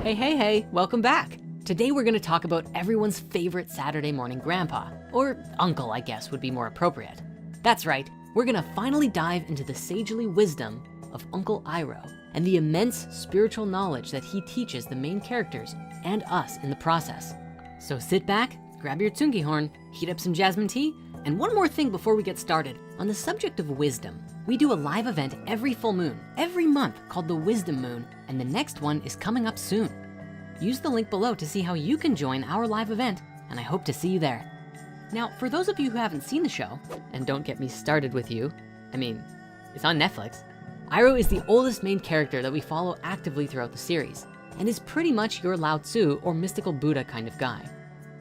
Hey, welcome back. Today we're gonna talk about everyone's favorite Saturday morning grandpa, or uncle, I guess would be more appropriate. That's right, we're gonna finally dive into the sagely wisdom of Uncle Iroh and the immense spiritual knowledge that he teaches the main characters and us in the process. So sit back, grab your tsungi horn, heat up some jasmine tea, and one more thing before we get started. On the subject of wisdom, we do a live event every full moon, every month, called the Wisdom Moon, and the next one is coming up soon. Use the link below to see how you can join our live event, and I hope to see you there. Now, for those of you who haven't seen the show, and don't get me started with you, I mean, it's on Netflix. Iroh is the oldest main character that we follow actively throughout the series, and is pretty much your Lao Tzu or mystical Buddha kind of guy.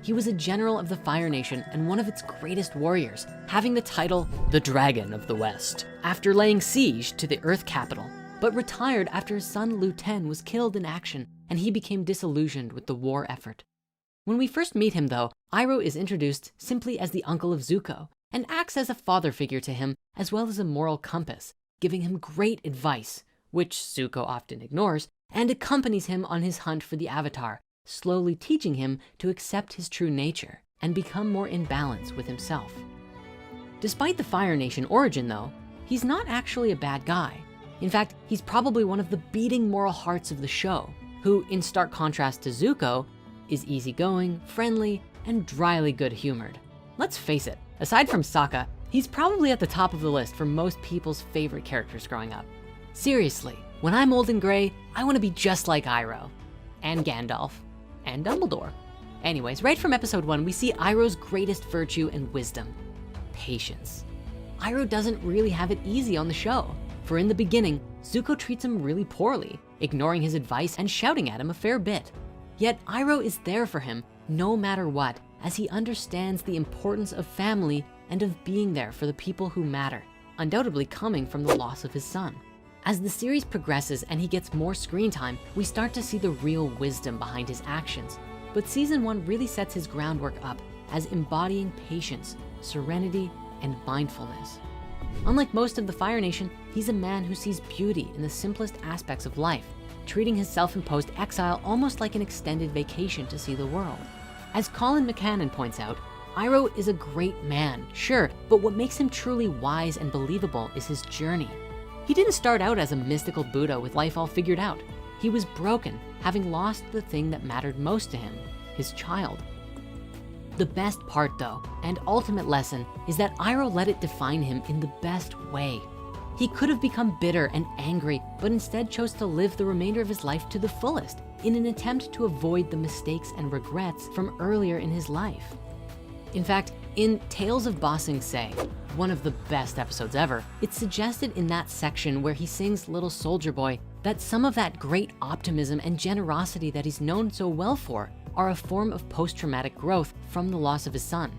He was a general of the Fire Nation and one of its greatest warriors, having the title, the Dragon of the West, after laying siege to the Earth capital, but retired after his son Liu Ten was killed in action and he became disillusioned with the war effort. When we first meet him though, Iroh is introduced simply as the uncle of Zuko and acts as a father figure to him as well as a moral compass, giving him great advice, which Zuko often ignores, and accompanies him on his hunt for the Avatar, slowly teaching him to accept his true nature and become more in balance with himself. Despite the Fire Nation origin though, he's not actually a bad guy. In fact, he's probably one of the beating moral hearts of the show, who in stark contrast to Zuko, is easygoing, friendly, and dryly good-humored. Let's face it, aside from Sokka, he's probably at the top of the list for most people's favorite characters growing up. Seriously, when I'm old and gray, I wanna be just like Iroh, and Gandalf, and Dumbledore. Anyways, right from episode 1, we see Iroh's greatest virtue and wisdom, patience. Iroh doesn't really have it easy on the show, for in the beginning, Zuko treats him really poorly, ignoring his advice and shouting at him a fair bit. Yet Iroh is there for him no matter what, as he understands the importance of family and of being there for the people who matter, undoubtedly coming from the loss of his son. As the series progresses and he gets more screen time, we start to see the real wisdom behind his actions. But season 1 really sets his groundwork up as embodying patience, serenity, and mindfulness. Unlike most of the Fire Nation, he's a man who sees beauty in the simplest aspects of life, treating his self-imposed exile almost like an extended vacation to see the world. As Colin McCannon points out, Iroh is a great man, sure, but what makes him truly wise and believable is his journey. He didn't start out as a mystical Buddha with life all figured out. He was broken, having lost the thing that mattered most to him, his child. The best part though, and ultimate lesson, is that Iroh let it define him in the best way. He could have become bitter and angry, but instead chose to live the remainder of his life to the fullest in an attempt to avoid the mistakes and regrets from earlier in his life. In fact, in Tales of Ba Sing Se, one of the best episodes ever, it's suggested in that section where he sings Little Soldier Boy that some of that great optimism and generosity that he's known so well for are a form of post-traumatic growth from the loss of his son.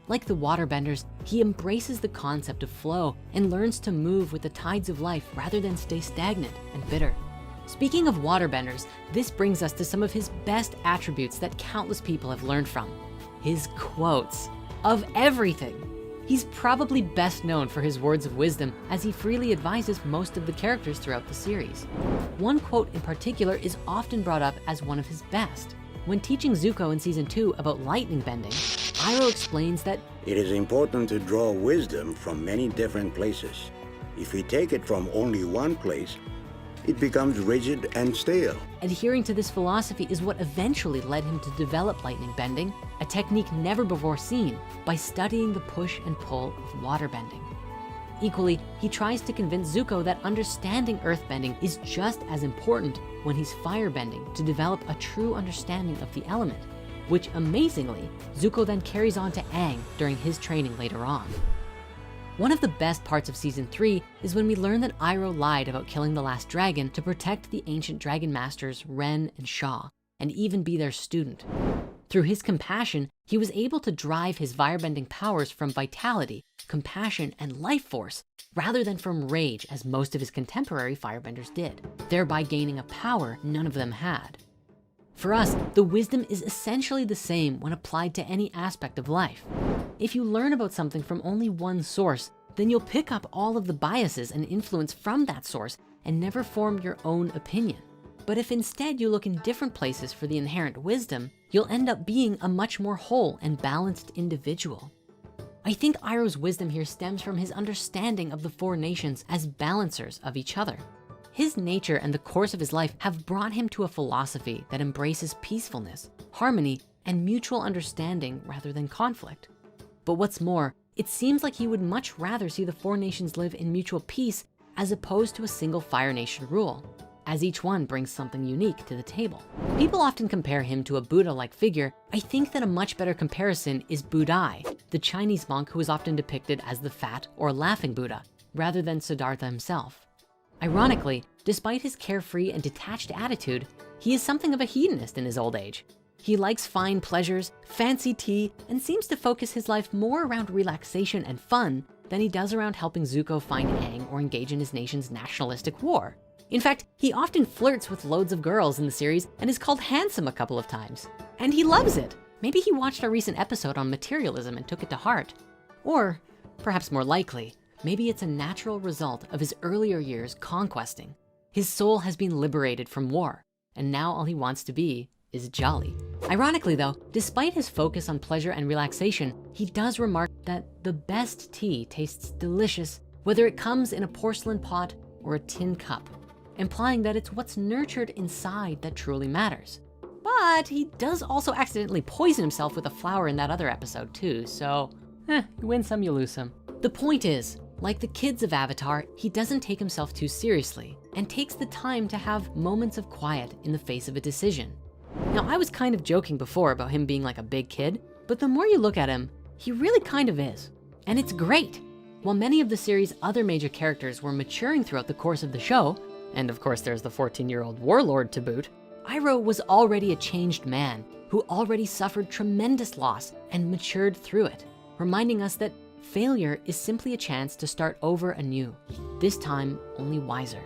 Like the waterbenders, he embraces the concept of flow and learns to move with the tides of life rather than stay stagnant and bitter. Speaking of waterbenders, this brings us to some of his best attributes that countless people have learned from. His quotes. Of everything. He's probably best known for his words of wisdom as he freely advises most of the characters throughout the series. One quote in particular is often brought up as one of his best. When teaching Zuko in season 2 about lightning bending, Iroh explains that it is important to draw wisdom from many different places. If we take it from only one place, it becomes rigid and stale. Adhering to this philosophy is what eventually led him to develop lightning bending, a technique never before seen, by studying the push and pull of water bending. Equally, he tries to convince Zuko that understanding earthbending is just as important when he's firebending to develop a true understanding of the element, which amazingly, Zuko then carries on to Aang during his training later on. One of the best parts of season 3 is when we learn that Iroh lied about killing the last dragon to protect the ancient dragon masters Ren and Shaw, and even be their student. Through his compassion, he was able to drive his firebending powers from vitality, compassion, and life force, rather than from rage as most of his contemporary firebenders did, thereby gaining a power none of them had. For us, the wisdom is essentially the same when applied to any aspect of life. If you learn about something from only one source, then you'll pick up all of the biases and influence from that source and never form your own opinion. But if instead you look in different places for the inherent wisdom, you'll end up being a much more whole and balanced individual. I think Iroh's wisdom here stems from his understanding of the four nations as balancers of each other. His nature and the course of his life have brought him to a philosophy that embraces peacefulness, harmony, and mutual understanding rather than conflict. But what's more, it seems like he would much rather see the four nations live in mutual peace as opposed to a single Fire Nation rule, as each one brings something unique to the table. People often compare him to a Buddha-like figure. I think that a much better comparison is Budai, the Chinese monk who is often depicted as the fat or laughing Buddha, rather than Siddhartha himself. Ironically, despite his carefree and detached attitude, he is something of a hedonist in his old age. He likes fine pleasures, fancy tea, and seems to focus his life more around relaxation and fun than he does around helping Zuko find Aang or engage in his nation's nationalistic war. In fact, he often flirts with loads of girls in the series and is called handsome a couple of times. And he loves it. Maybe he watched our recent episode on materialism and took it to heart. Or perhaps more likely, maybe it's a natural result of his earlier years conquesting. His soul has been liberated from war, and now all he wants to be is jolly. Ironically though, despite his focus on pleasure and relaxation, he does remark that the best tea tastes delicious, whether it comes in a porcelain pot or a tin cup, implying that it's what's nurtured inside that truly matters. But he does also accidentally poison himself with a flower in that other episode too, so you win some, you lose some. The point is, like the kids of Avatar, he doesn't take himself too seriously and takes the time to have moments of quiet in the face of a decision. Now, I was kind of joking before about him being like a big kid, but the more you look at him, he really kind of is. And it's great. While many of the series' other major characters were maturing throughout the course of the show, and of course there's the 14-year-old warlord to boot, Iroh was already a changed man who already suffered tremendous loss and matured through it, reminding us that failure is simply a chance to start over anew, this time only wiser.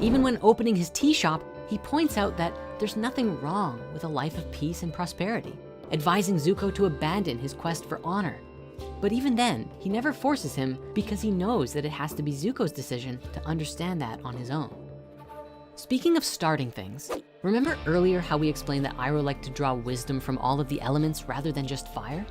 Even when opening his tea shop, he points out that there's nothing wrong with a life of peace and prosperity, advising Zuko to abandon his quest for honor. But even then, he never forces him because he knows that it has to be Zuko's decision to understand that on his own. Speaking of starting things, remember earlier how we explained that Iroh liked to draw wisdom from all of the elements rather than just fire?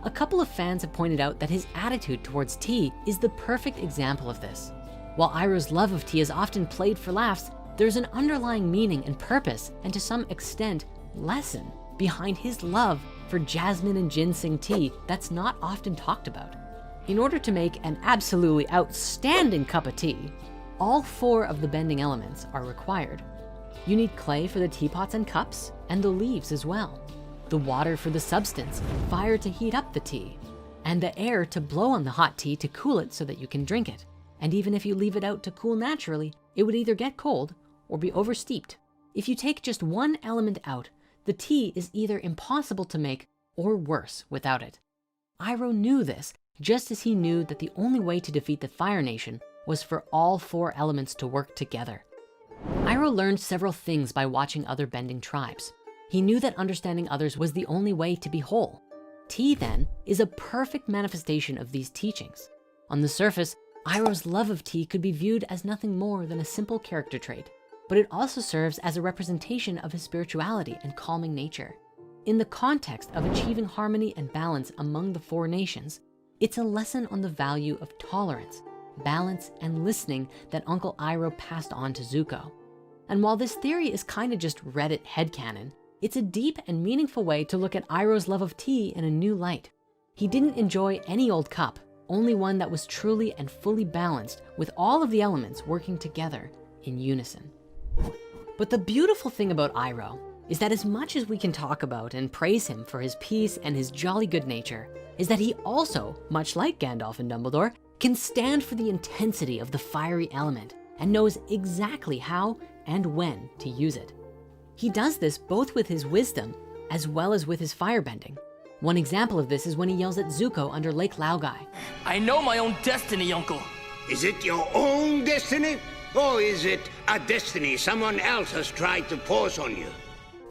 A couple of fans have pointed out that his attitude towards tea is the perfect example of this. While Iroh's love of tea is often played for laughs, there's an underlying meaning and purpose, and to some extent, lesson behind his love for jasmine and ginseng tea that's not often talked about. In order to make an absolutely outstanding cup of tea, all four of the bending elements are required. You need clay for the teapots and cups, and the leaves as well. The water for the substance, fire to heat up the tea, and the air to blow on the hot tea to cool it so that you can drink it. And even if you leave it out to cool naturally, it would either get cold or be oversteeped. If you take just one element out, the tea is either impossible to make or worse without it. Iroh knew this, just as he knew that the only way to defeat the Fire Nation was for all four elements to work together. Iroh learned several things by watching other bending tribes. He knew that understanding others was the only way to be whole. Tea then is a perfect manifestation of these teachings. On the surface, Iroh's love of tea could be viewed as nothing more than a simple character trait, but it also serves as a representation of his spirituality and calming nature. In the context of achieving harmony and balance among the four nations, it's a lesson on the value of tolerance, balance, and listening that Uncle Iroh passed on to Zuko. And while this theory is kind of just Reddit headcanon, it's a deep and meaningful way to look at Iroh's love of tea in a new light. He didn't enjoy any old cup, only one that was truly and fully balanced with all of the elements working together in unison. But the beautiful thing about Iroh is that as much as we can talk about and praise him for his peace and his jolly good nature, is that he also, much like Gandalf and Dumbledore, can stand for the intensity of the fiery element and knows exactly how and when to use it. He does this both with his wisdom as well as with his firebending. One example of this is when he yells at Zuko under Lake Laogai. I know my own destiny, Uncle. Is it your own destiny? Or is it a destiny someone else has tried to force on you?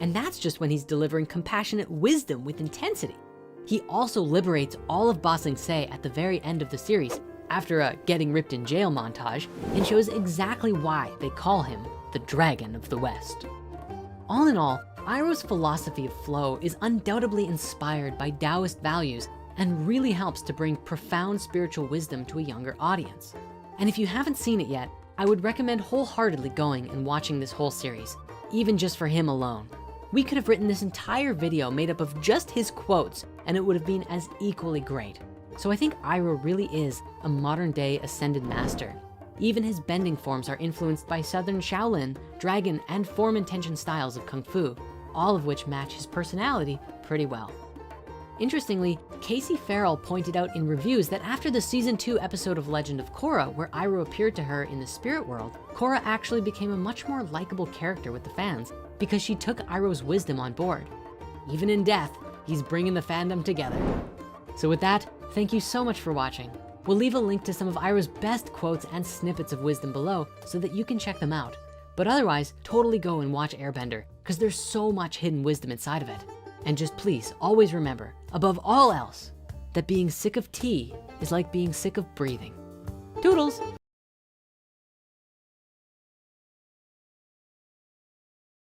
And that's just when he's delivering compassionate wisdom with intensity. He also liberates all of Ba Sing Se at the very end of the series after a getting ripped in jail montage, and shows exactly why they call him the Dragon of the West. All in all, Iroh's philosophy of flow is undoubtedly inspired by Taoist values and really helps to bring profound spiritual wisdom to a younger audience. And if you haven't seen it yet, I would recommend wholeheartedly going and watching this whole series, even just for him alone. We could have written this entire video made up of just his quotes and it would have been as equally great. So I think Iroh really is a modern day ascended master. Even his bending forms are influenced by Southern Shaolin, dragon, and form intention styles of Kung Fu, all of which match his personality pretty well. Interestingly, Casey Farrell pointed out in reviews that after the season 2 episode of Legend of Korra, where Iroh appeared to her in the spirit world, Korra actually became a much more likable character with the fans because she took Iroh's wisdom on board. Even in death, he's bringing the fandom together. So with that, thank you so much for watching. We'll leave a link to some of Iroh's best quotes and snippets of wisdom below so that you can check them out. But otherwise, totally go and watch Airbender because there's so much hidden wisdom inside of it. And just please always remember, above all else, that being sick of tea is like being sick of breathing. Toodles!